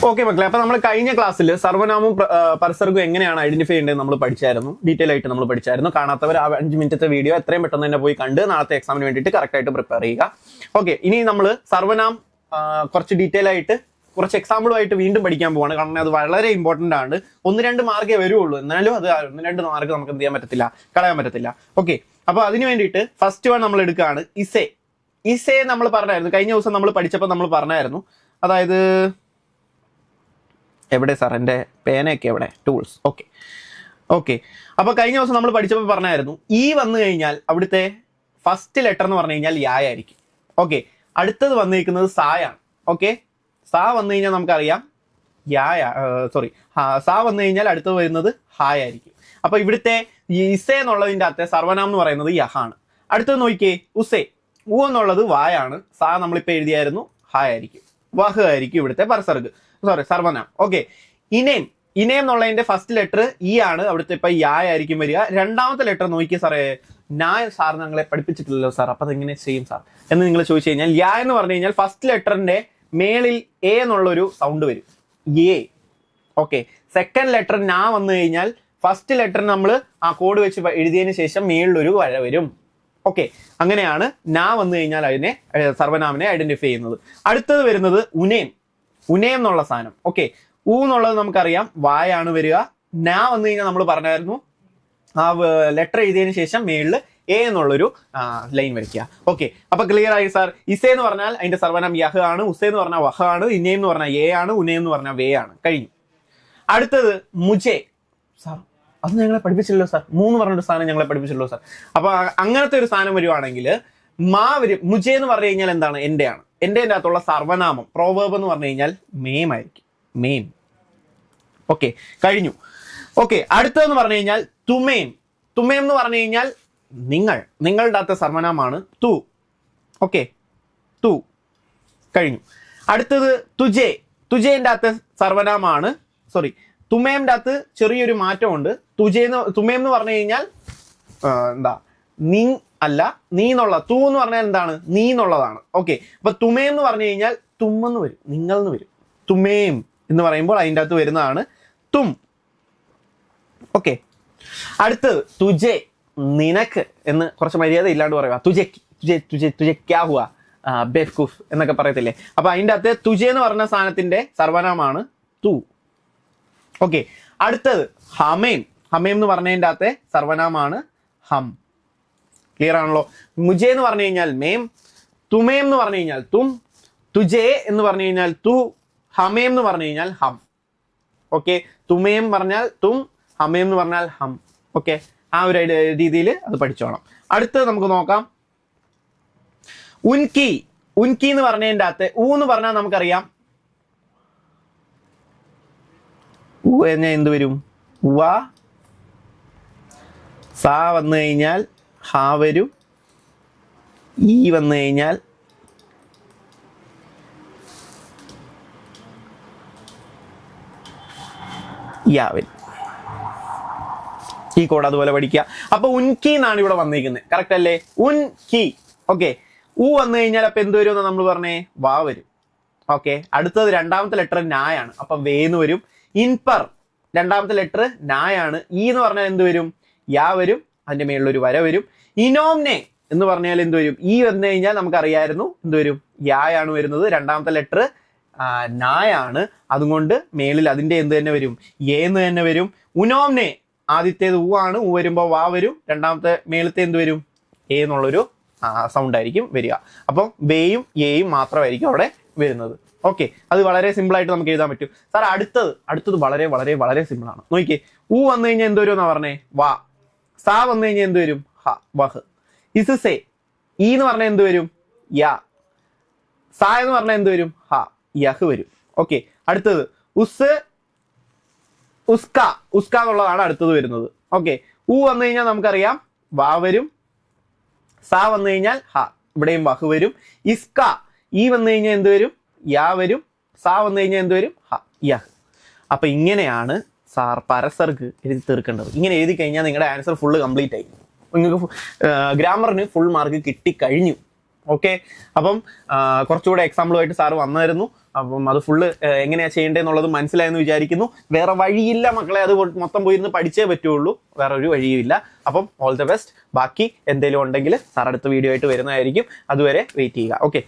Okay മക്കളെ, അപ്പൊ നമ്മൾ കഴിഞ്ഞ ക്ലാസ്സിൽ സർവനാമവും പരസർഗവും എങ്ങനെയാണ് ഐഡന്റിഫൈ ചെയ്യേണ്ടത് നമ്മൾ പഠിച്ചായിരുന്നു. ഡീറ്റെയിൽ ആയിട്ട് നമ്മൾ പഠിച്ചായിരുന്നു. കാണാത്തവർ ആ 5 മിനിറ്റത്തെ വീഡിയോ എത്രയും പെട്ടെന്ന് തന്നെ പോയി കണ്ട് നാളത്തെ എക്സാമിന് വേണ്ടിയിട്ട് കറക്റ്റ് ആയിട്ട് പ്രിപ്പയർ ചെയ്യുക. ഓക്കെ, ഇനി നമ്മൾ സർവനാം കുറച്ച് ഡീറ്റെയിൽ ആയിട്ട് കുറച്ച് എക്സാമ്പിളുമായിട്ട് വീണ്ടും പഠിക്കാൻ പോവാണ്. കാരണം അത് വളരെ ഇമ്പോർട്ടന്റ് ആണ്. 1-2 മാർക്കേ വരുള്ളൂ. എന്നാലും അത് 1-2 മാർക്ക് നമുക്ക് എന്ത് ചെയ്യാൻ പറ്റത്തില്ല, കളയാൻ പറ്റത്തില്ല. ഓക്കെ, അപ്പൊ അതിന് വേണ്ടിയിട്ട് ഫസ്റ്റ് വൺ നമ്മൾ എടുക്കുകയാണ് ഇസേ. ഇസേ നമ്മൾ പറഞ്ഞായിരുന്നു കഴിഞ്ഞ ദിവസം നമ്മൾ പഠിച്ചപ്പോൾ നമ്മൾ പറഞ്ഞായിരുന്നു. അതായത് എവിടെ സാർ എൻ്റെ പേനയൊക്കെ എവിടെ, ടൂൾസ്. ഓക്കെ ഓക്കെ, അപ്പോൾ കഴിഞ്ഞ ദിവസം നമ്മൾ പഠിച്ചപ്പോൾ പറഞ്ഞായിരുന്നു ഈ വന്നു കഴിഞ്ഞാൽ അവിടുത്തെ ഫസ്റ്റ് ലെറ്റർ എന്ന് പറഞ്ഞു കഴിഞ്ഞാൽ യാ ആയിരിക്കും. ഓക്കെ, അടുത്തത് വന്നിരിക്കുന്നത് സായാണ്. ഓക്കെ, സാ വന്നു കഴിഞ്ഞാൽ നമുക്കറിയാം സാ വന്നു കഴിഞ്ഞാൽ അടുത്തത് വരുന്നത് ഹായ് ആയിരിക്കും. അപ്പൊ ഇവിടുത്തെ ഇസേ എന്നുള്ളതിൻ്റെ അകത്തെ സർവനാം എന്ന് പറയുന്നത് യഹാണ്. അടുത്തത് നോക്കിയേ ഉസേ, ഊ എന്നുള്ളത് വായാണ്. സാ നമ്മളിപ്പോൾ എഴുതിയായിരുന്നു ഹായ് ആയിരിക്കും. വഹ് ആയിരിക്കും ഇവിടുത്തെ പരസർഗ്, സർവനാം. ഓക്കെ, ഇനേം എന്നുള്ളതിന്റെ ഫസ്റ്റ് ലെറ്റർ ഇ ആണ്. അവിടുത്തെ ഇപ്പൊ യാ ആയിരിക്കും വരിക. രണ്ടാമത്തെ ലെറ്റർ നോക്കിയ സാറേ, നാ സാർ ഞങ്ങളെ പഠിപ്പിച്ചിട്ടില്ലല്ലോ സാർ, അപ്പൊ അതെങ്ങനെ ചെയ്യും സാർ എന്ന് നിങ്ങൾ ചോദിച്ചു കഴിഞ്ഞാൽ, യാ എന്ന് പറഞ്ഞു കഴിഞ്ഞാൽ ഫസ്റ്റ് ലെറ്ററിന്റെ മേളിൽ എ എന്നുള്ളൊരു സൗണ്ട് വരും, എ. ഓക്കെ, സെക്കൻഡ് ലെറ്റർ നാ വന്നു കഴിഞ്ഞാൽ ഫസ്റ്റ് ലെറ്റർ നമ്മൾ ആ കോഡ് വെച്ച് എഴുതിയതിന് ശേഷം മേളിലൊരു വര വരും. ഓക്കെ, അങ്ങനെയാണ് നാ വന്നു കഴിഞ്ഞാൽ അതിനെ സർവനാമിനെ ഐഡന്റിഫൈ ചെയ്യുന്നത്. അടുത്തത് വരുന്നത് ഉനേം എന്നുള്ള സാധനം. ഓക്കെ, ഊ എന്നുള്ളത് നമുക്കറിയാം വായാണ് വരിക. നാ വന്നു കഴിഞ്ഞാൽ നമ്മൾ പറഞ്ഞായിരുന്നു ആ ലെറ്റർ എഴുതിയതിനു ശേഷം മേളിൽ എ എന്നുള്ളൊരു ലൈൻ വരയ്ക്കുക. ഓക്കെ, അപ്പൊ ക്ലിയർ ആയി സാർ. ഇസേ എന്ന് പറഞ്ഞാൽ അതിന്റെ സർവനാം യഹ് ആണ്, ഉസേ എന്ന് പറഞ്ഞാൽ വഹ ആണ്, ഇനേം എന്ന് പറഞ്ഞാൽ എ ആണ്, ഉനേം എന്ന് പറഞ്ഞാൽ വേ ആണ്. കഴിഞ്ഞു. അടുത്തത് മുജേ. സാർ അത് ഞങ്ങളെ പഠിപ്പിച്ചില്ലല്ലോ സാർ, 3 പറഞ്ഞൊരു സാധനം ഞങ്ങളെ പഠിപ്പിച്ചില്ലല്ലോ സാർ. അപ്പൊ അങ്ങനത്തെ ഒരു സാധനം വരുവാണെങ്കിൽ മാ വരും. മുജേ എന്ന് പറഞ്ഞു കഴിഞ്ഞാൽ എന്താണ്, എൻ്റെ ആണ്. എൻ്റെ അകത്തുള്ള സർവനാമം പ്രോവേർബ് എന്ന് പറഞ്ഞു കഴിഞ്ഞാൽ മേം ആയിരിക്കും, മേം. ഓക്കെ, കഴിഞ്ഞു. ഓക്കെ, അടുത്തതെന്ന് പറഞ്ഞു കഴിഞ്ഞാൽ തുമേം. തുമേം എന്ന് പറഞ്ഞു കഴിഞ്ഞാൽ നിങ്ങളുടെ അകത്തെ സർവനാമാണ് തു. ഓക്കെ, തു. കഴിഞ്ഞു. അടുത്തത് തുജേ. തുജേന്റെ അകത്തെ സർവനാമാണ്, തുമേമിന്റെ അകത്ത് ചെറിയൊരു മാറ്റമുണ്ട്. തുമേം എന്ന് പറഞ്ഞു കഴിഞ്ഞാൽ എന്താ, നീ അല്ല, നീ എന്നുള്ള, തു എന്ന് പറഞ്ഞാൽ എന്താണ്, നീ എന്നുള്ളതാണ്. ഓക്കെ, അപ്പൊ തുമേം എന്ന് പറഞ്ഞു കഴിഞ്ഞാൽ തുമ്മെന്ന് വരും, നിങ്ങളെന്ന് വരും. തുമേം എന്ന് പറയുമ്പോൾ അതിൻ്റെ അകത്ത് വരുന്നതാണ് തും. ഓക്കെ, അടുത്തത് തുജേ, നിനക്ക് എന്ന് കുറച്ച് മര്യാദ ഇല്ലാണ്ട് പറയുക. തുജെ ക്യാ ഹുവാ ബേവ്കൂഫ് എന്നൊക്കെ പറയത്തില്ലേ. അപ്പൊ അതിൻ്റെ അകത്ത് തുജെ എന്ന് പറഞ്ഞ സാധനത്തിന്റെ സർവനാമാണ് തു. ഓക്കെ, അടുത്തത് ഹമേം. ഹമേം എന്ന് പറഞ്ഞതിൻ്റെ അകത്തെ സർവനാമാണ് ഹം. ക്ലിയർ ആണല്ലോ. മുജേ എന്ന് പറഞ്ഞു കഴിഞ്ഞാൽ മേം, തുമേം എന്ന് പറഞ്ഞു കഴിഞ്ഞാൽ തും, തുജേ എന്ന് പറഞ്ഞു കഴിഞ്ഞാൽ തു, ഹമേം എന്ന് പറഞ്ഞു കഴിഞ്ഞാൽ ഹം. ഓക്കെ, തുമേം പറഞ്ഞാൽ തും, ഹമേം എന്ന് പറഞ്ഞാൽ ഹം. ഓക്കെ, ആ ഒരു രീതിയിൽ അത് പഠിച്ചോണം. അടുത്തത് നമുക്ക് നോക്കാം ഉൻകി. ഉൻകി എന്ന് പറഞ്ഞതിൻ്റെ അകത്ത് ഊ എന്ന് പറഞ്ഞാൽ നമുക്കറിയാം ഊ കഴിഞ്ഞാൽ എന്ത് വരും, ഉവ. സാ വന്നു കഴിഞ്ഞാൽ ഹാ വരും. ഈ വന്നു കഴിഞ്ഞാൽ യാ വരും. ഈ കോഡ് അതുപോലെ പഠിക്കുക. അപ്പൊ ഉൻകി എന്നാണ് ഇവിടെ വന്നിരിക്കുന്നത്. കറക്റ്റ് അല്ലേ, ഉൻകി. ഓക്കെ, ഊ വന്നു കഴിഞ്ഞാൽ അപ്പൊ എന്ത് വരും എന്ന് നമ്മൾ പറഞ്ഞേ, വാ വരും. ഓക്കെ, അടുത്തത് രണ്ടാമത്തെ ലെറ്റർ നായാണ്, അപ്പൊ വേന്ന് വരും. ഇൻപർ രണ്ടാമത്തെ ലെറ്റർ നായാണ്. ഈ എന്ന് പറഞ്ഞാൽ എന്ത് വരും, യാ വരും, അതിന്റെ മേളിലൊരു വര വരും. ഇനോംനെ എന്ന് പറഞ്ഞാൽ എന്ത് വരും, ഈ വന്നു കഴിഞ്ഞാൽ നമുക്കറിയായിരുന്നു എന്ത് വരും, യായാണ് വരുന്നത്. രണ്ടാമത്തെ ലെറ്റർ നായാണ്, അതുകൊണ്ട് മേളിൽ അതിന്റെ എന്ത് തന്നെ വരും, എന്ന് തന്നെ വരും. ഉനോംനെ ആദ്യത്തേത് ഊ ആണ്, ഊ വരുമ്പോൾ വാ വരും. രണ്ടാമത്തെ മേളത്തെ എന്ത് വരും, എ എന്നുള്ളൊരു സൗണ്ട് ആയിരിക്കും വരിക. അപ്പം വേയും എയും മാത്രമായിരിക്കും അവിടെ വരുന്നത്. ഓക്കെ, അത് വളരെ സിമ്പിൾ ആയിട്ട് നമുക്ക് എഴുതാൻ പറ്റും. സാർ അടുത്തത് വളരെ വളരെ വളരെ സിമ്പിൾ ആണ്. നോക്കിയേ, ഊ വന്നു കഴിഞ്ഞാൽ എന്ത് വരും എന്നാ പറഞ്ഞേ, വാ. സാ വന്നു കഴിഞ്ഞാൽ എന്ത് വരും, ഹ, വഹ്. ഇസേ, ഈ എന്ന് പറഞ്ഞാൽ എന്ത് വരും, യാ. സാ എന്ന് പറഞ്ഞാൽ എന്ത് വരും, ഹ, യഹ് വരും. ഓക്കെ, അടുത്തത് ഉസ്ക എന്നുള്ളതാണ് അടുത്തത് വരുന്നത്. ഓക്കെ, ഊ വന്നു കഴിഞ്ഞാൽ നമുക്കറിയാം വാ വരും. സാ വന്നു കഴിഞ്ഞാൽ ഹ, ഇവിടെയും വഹ് വരും. ഇസ്ക, ഈ വന്നു കഴിഞ്ഞാൽ എന്ത് വരും, യാ വരും. സാ വന്നു കഴിഞ്ഞാൽ എന്ത് വരും, ഹ, യഹ്. അപ്പൊ ഇങ്ങനെയാണ് സാർ പരസർഗ് എഴുതി തീർക്കേണ്ടത്. ഇങ്ങനെ എഴുതി കഴിഞ്ഞാൽ നിങ്ങളുടെ ആൻസർ ഫുള്ള് കംപ്ലീറ്റ് ആയി. നിങ്ങൾക്ക് ഗ്രാമറിന് ഫുൾ മാർക്ക് കിട്ടിക്കഴിഞ്ഞു. ഓക്കെ, അപ്പം കുറച്ചുകൂടെ എക്സാമ്പിളുമായിട്ട് സാറ് വന്നായിരുന്നു. അപ്പം അത് ഫുള്ള് എങ്ങനെയാണ് ചെയ്യേണ്ടതെന്നുള്ളത് മനസ്സിലായെന്ന് വിചാരിക്കുന്നു. വേറെ വഴിയില്ല മക്കളെ, അത് മൊത്തം പോയിരുന്ന് പഠിച്ചേ പറ്റുള്ളൂ, വേറെ ഒരു വഴിയുമില്ല. അപ്പം ഓൾ ദ ബെസ്റ്റ്. ബാക്കി എന്തെങ്കിലും ഉണ്ടെങ്കിൽ സാർ അടുത്ത വീഡിയോ ആയിട്ട് വരുന്നതായിരിക്കും. അതുവരെ വെയിറ്റ് ചെയ്യുക. ഓക്കെ.